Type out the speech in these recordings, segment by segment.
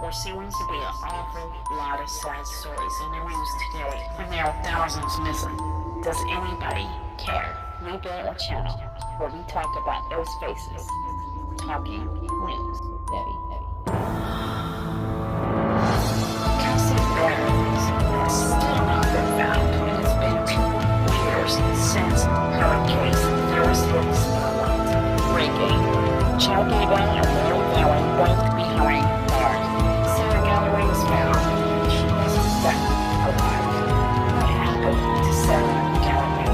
There seems to be an awful lot of sad stories in the news today, and there are thousands missing. Does anybody care? We built a channel where we talk about those faces. Talking news. Debbie. Cassie Barnes has still not been found, and it's been 2 years since her case first hit the spotlight. Breaking. Chad Daybell and Lori Vallow both behind bars. Sarah Galloway was found. She wasn't found alive. What happened to Sarah Galloway?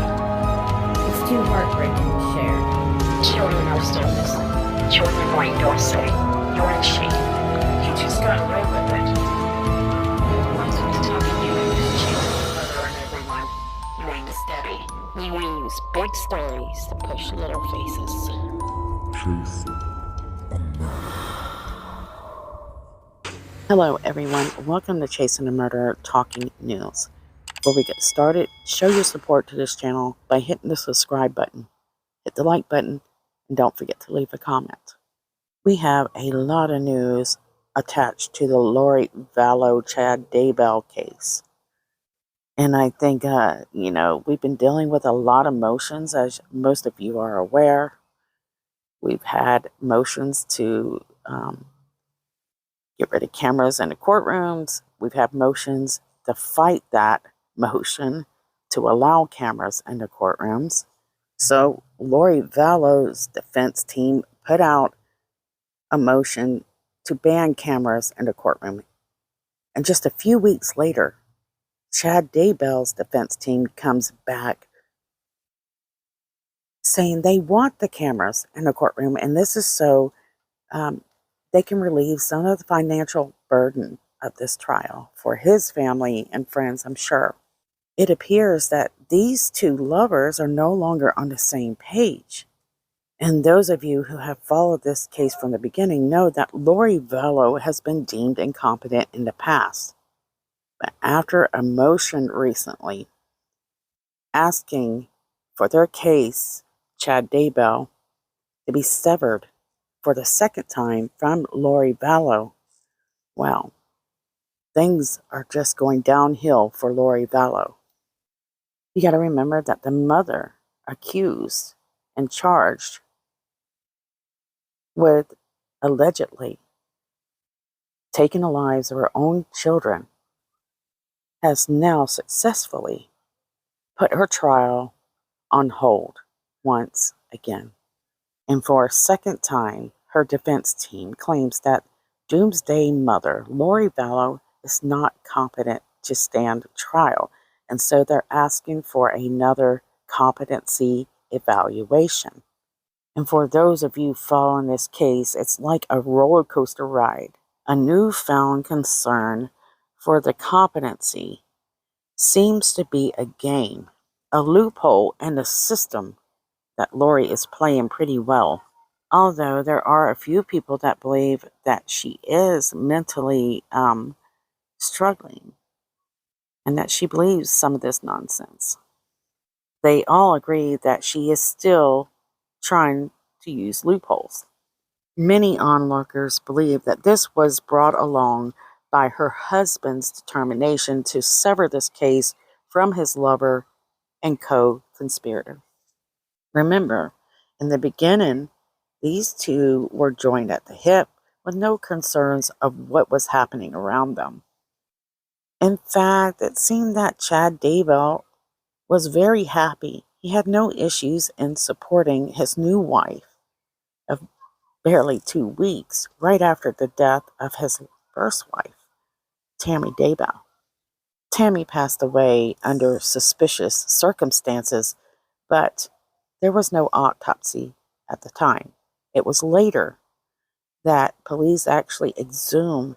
It's too heartbreaking to share. Children are still missing. Children like Dorsey. You're in shame. You just got away with it. Welcome to Talking News. Hello everyone. My name is Debbie. We use big stories to push little faces. Hello everyone, welcome to Chasing a Murderer Talking News. Before we get started, show your support to this channel by hitting the subscribe button, hit the like button, and don't forget to leave a comment. We have a lot of news attached to the Lori Vallow Chad Daybell case. And I think, we've been dealing with a lot of motions, as most of you are aware. We've had motions to get rid of cameras in the courtrooms. We've had motions to fight that motion to allow cameras in the courtrooms. So Lori Vallow's defense team put out a motion to ban cameras in the courtroom. And just a few weeks later, Chad Daybell's defense team comes back saying they want the cameras in the courtroom, and this is so they can relieve some of the financial burden of this trial for his family and friends, I'm sure. It appears that these two lovers are no longer on the same page. And those of you who have followed this case from the beginning know that Lori Vallow has been deemed incompetent in the past. But after a motion recently asking for their case, Chad Daybell, to be severed for the second time from Lori Vallow, well, things are just going downhill for Lori Vallow. You got to remember that the mother accused and charged with allegedly taking the lives of her own children has now successfully put her trial on hold once again. And for a second time, her defense team claims that doomsday mother Lori Vallow is not competent to stand trial. And so they're asking for another competency evaluation. And for those of you following this case, it's like a roller coaster ride. A newfound concern for the competency seems to be a game, a loophole in the system that Lori is playing pretty well. Although there are a few people that believe that she is mentally struggling and that she believes some of this nonsense. They all agree that she is still trying to use loopholes. Many onlookers believe that this was brought along by her husband's determination to sever this case from his lover and co-conspirator. Remember, in the beginning, these two were joined at the hip with no concerns of what was happening around them. In fact, it seemed that Chad Daybell was very happy. He had no issues in supporting his new wife of barely 2 weeks, right after the death of his first wife, Tammy Daybell. Tammy passed away under suspicious circumstances, but there was no autopsy at the time. It was later that police actually exhumed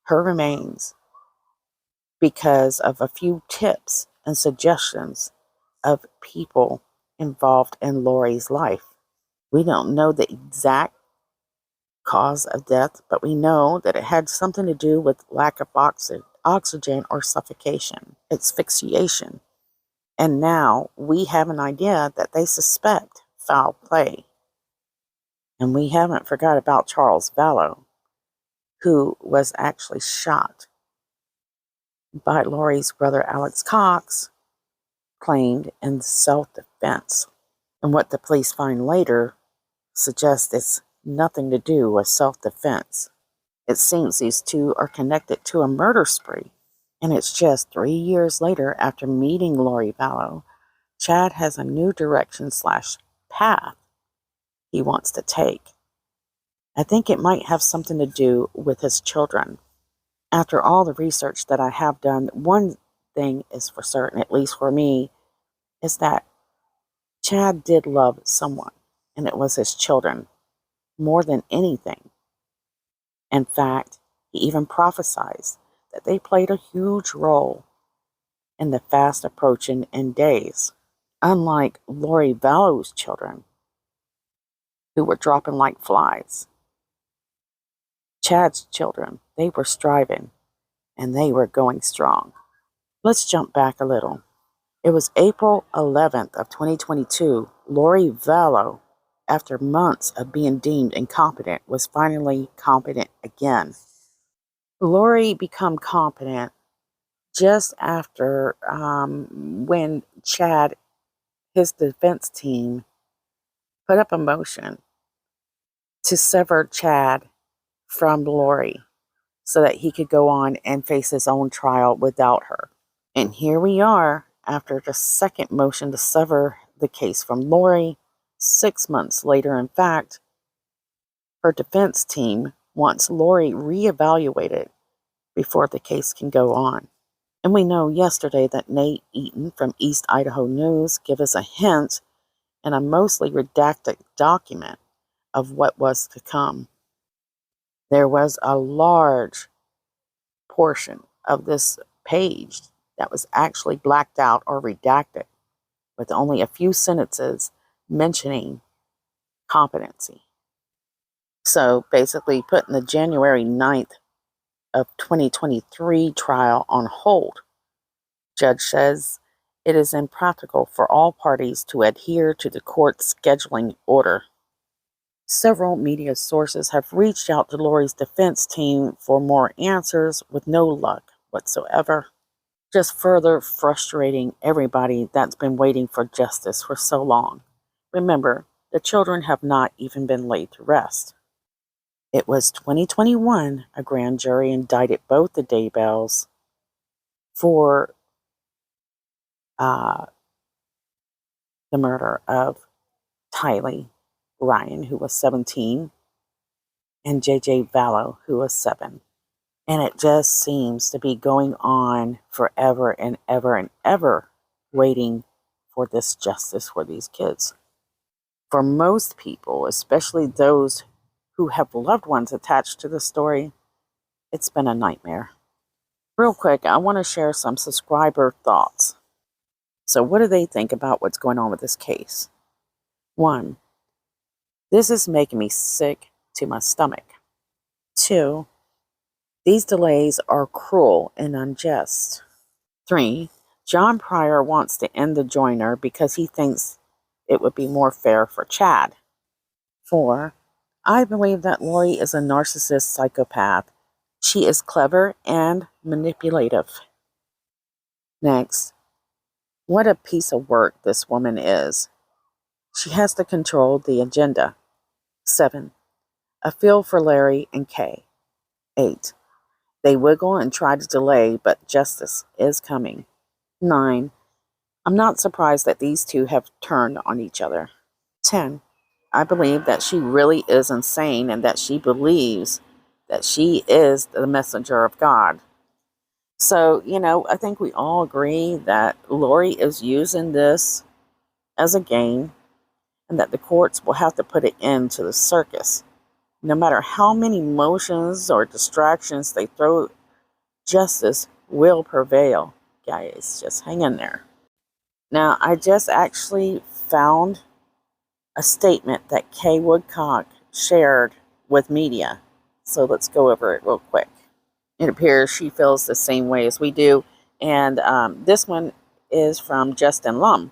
her remains because of a few tips and suggestions of people involved in Lori's life. We don't know the exact cause of death, but we know that it had something to do with lack of oxygen or suffocation, asphyxiation. And now we have an idea that they suspect foul play. And we haven't forgot about Charles Vallow, who was actually shot by Lori's brother Alex Cox, claimed in self-defense. And what the police find later suggests it's nothing to do with self-defense. It seems these two are connected to a murder spree. And it's just 3 years later, after meeting Lori Vallow, Chad has a new direction/path he wants to take. I think it might have something to do with his children. After all the research that I have done, one thing is for certain, at least for me, is that Chad did love someone, and it was his children, more than anything. In fact, he even prophesies that they played a huge role in the fast approaching end days. Unlike Lori Vallow's children, who were dropping like flies, Chad's children, they were striving, and they were going strong. Let's jump back a little. It was April 11th of 2022, Lori Vallow, after months of being deemed incompetent, was finally competent again. Lori became competent just after when Chad, his defense team, put up a motion to sever Chad from Lori so that he could go on and face his own trial without her. And here we are, after the second motion to sever the case from Lori, 6 months later. In fact, her defense team wants Lori reevaluated before the case can go on. And we know yesterday that Nate Eaton from East Idaho News gave us a hint in a mostly redacted document of what was to come. There was a large portion of this page that was actually blacked out or redacted, with only a few sentences mentioning competency. So basically putting the January 9th of 2023 trial on hold. Judge says it is impractical for all parties to adhere to the court's scheduling order. Several media sources have reached out to Lori's defense team for more answers with no luck whatsoever. Just further frustrating everybody that's been waiting for justice for so long. Remember, the children have not even been laid to rest. It was 2021, a grand jury indicted both the Daybells for the murder of Tylee Ryan, who was 17, and J.J. Vallow, who was 7. And it just seems to be going on forever and ever and ever, waiting for this justice for these kids. For most people, especially those who have loved ones attached to the story, it's been a nightmare. Real quick, I want to share some subscriber thoughts. So what do they think about what's going on with this case? 1, this is making me sick to my stomach. 2, these delays are cruel and unjust. 3, John Pryor wants to end the joiner because he thinks it would be more fair for Chad. 4, I believe that Lori is a narcissist psychopath. She is clever and manipulative. Next, what a piece of work this woman is. She has to control the agenda. 7, a feel for Larry and Kay. 8, they wiggle and try to delay, but justice is coming. 9, I'm not surprised that these two have turned on each other. 10, I believe that she really is insane and that she believes that she is the messenger of God. So, I think we all agree that Lori is using this as a game and that the courts will have to put an end to the circus. No matter how many motions or distractions they throw, justice will prevail. Guys, just hang in there. Now, I just actually found a statement that Kay Woodcock shared with media. So let's go over it real quick. It appears she feels the same way as we do. And this one is from Justin Lum.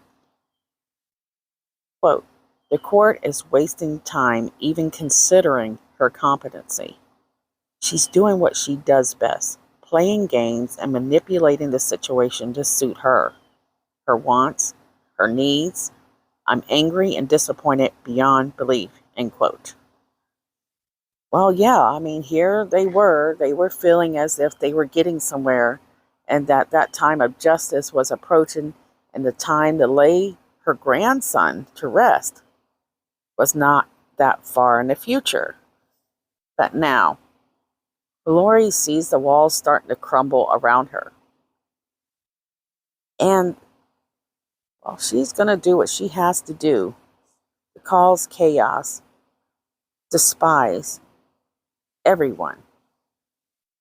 Quote, the court is wasting time even considering her competency. She's doing what she does best, playing games and manipulating the situation to suit her wants, her needs. I'm angry and disappointed beyond belief, end quote. Well, yeah, I mean, here they were feeling as if they were getting somewhere and that time of justice was approaching and the time to lay her grandson to rest was not that far in the future. But now, Lori sees the walls starting to crumble around her. And, well, she's going to do what she has to do to cause chaos, despise everyone,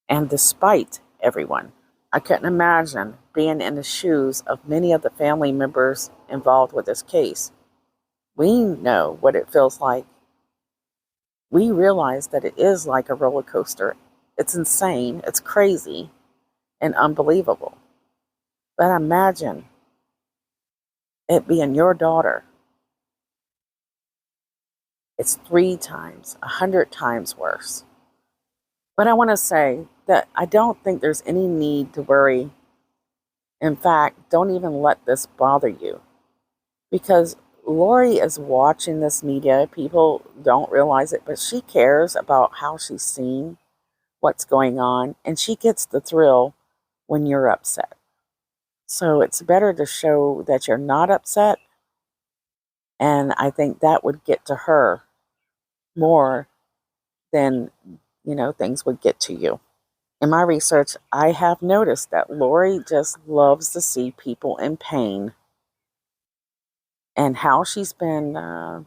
and despite everyone. I couldn't imagine being in the shoes of many of the family members involved with this case. We know what it feels like. We realize that it is like a roller coaster. It's insane, it's crazy, and unbelievable. But imagine it being your daughter. It's 3 times, 100 times worse. But I want to say that I don't think there's any need to worry. In fact, don't even let this bother you. Because Lori is watching this media. People don't realize it, but she cares about how she's seen, what's going on, and she gets the thrill when you're upset. So it's better to show that you're not upset, and I think that would get to her more than, things would get to you. In my research, I have noticed that Lori just loves to see people in pain and how she's been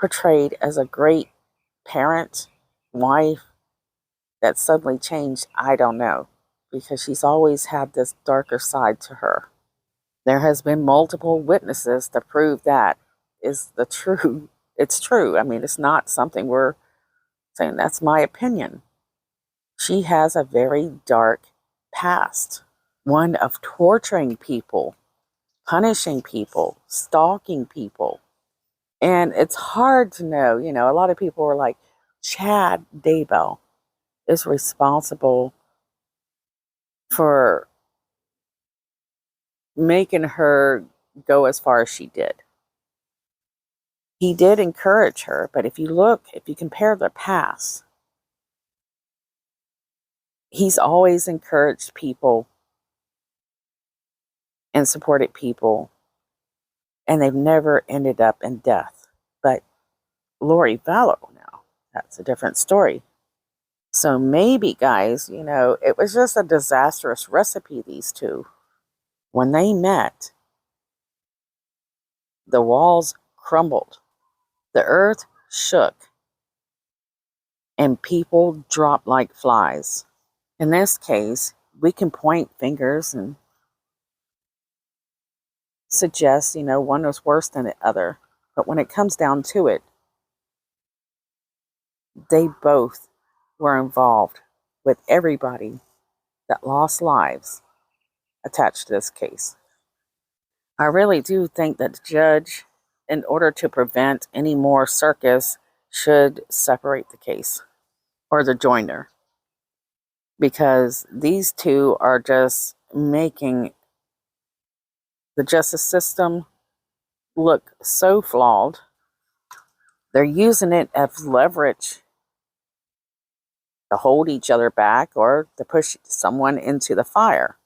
portrayed as a great parent, wife that suddenly changed. I don't know, because she's always had this darker side to her. There has been multiple witnesses to prove that is the true. It's true. I mean, it's not something we're saying. That's my opinion. She has a very dark past, one of torturing people, punishing people, stalking people. And it's hard to know. A lot of people are like, Chad Daybell is responsible for making her go as far as she did. He did encourage her, but if you compare the past, he's always encouraged people and supported people, and they've never ended up in death. But Lori Vallow now, that's a different story. So maybe, guys, it was just a disastrous recipe, these two. When they met, the walls crumbled, the earth shook, and people dropped like flies. In this case, we can point fingers and suggest, one was worse than the other. But when it comes down to it, they both were involved with everybody that lost lives attached to this case. I really do think that the judge, in order to prevent any more circus, should separate the case or the joiner, because these two are just making the justice system look so flawed. They're using it as leverage to hold each other back or to push someone into the fire.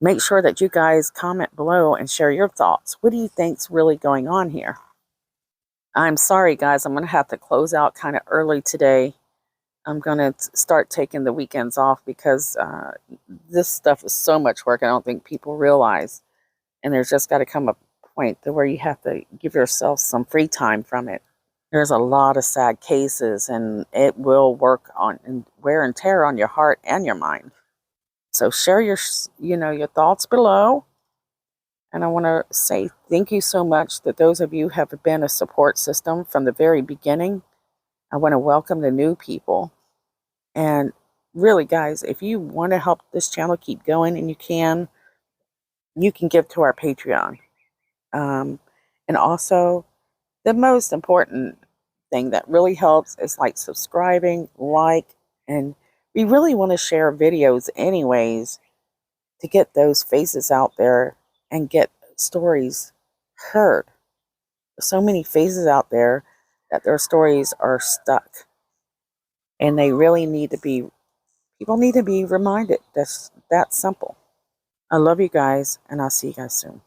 Make sure that you guys comment below and share your thoughts. What do you think's really going on here? I'm sorry, guys. I'm going to have to close out kind of early today. I'm going to start taking the weekends off because this stuff is so much work I don't think people realize. And there's just got to come a point to where you have to give yourself some free time from it. There's a lot of sad cases, and it will work on and wear and tear on your heart and your mind. So share your thoughts below. And I want to say thank you so much that those of you have been a support system from the very beginning. I want to welcome the new people. And really, guys, if you want to help this channel keep going, and you can give to our Patreon. And also, the most important thing that really helps is like subscribing, and we really want to share videos anyways to get those faces out there and get stories heard. So many faces out there that their stories are stuck, and they really need to be, people need to be reminded. That's that simple. I love you guys, and I'll see you guys soon.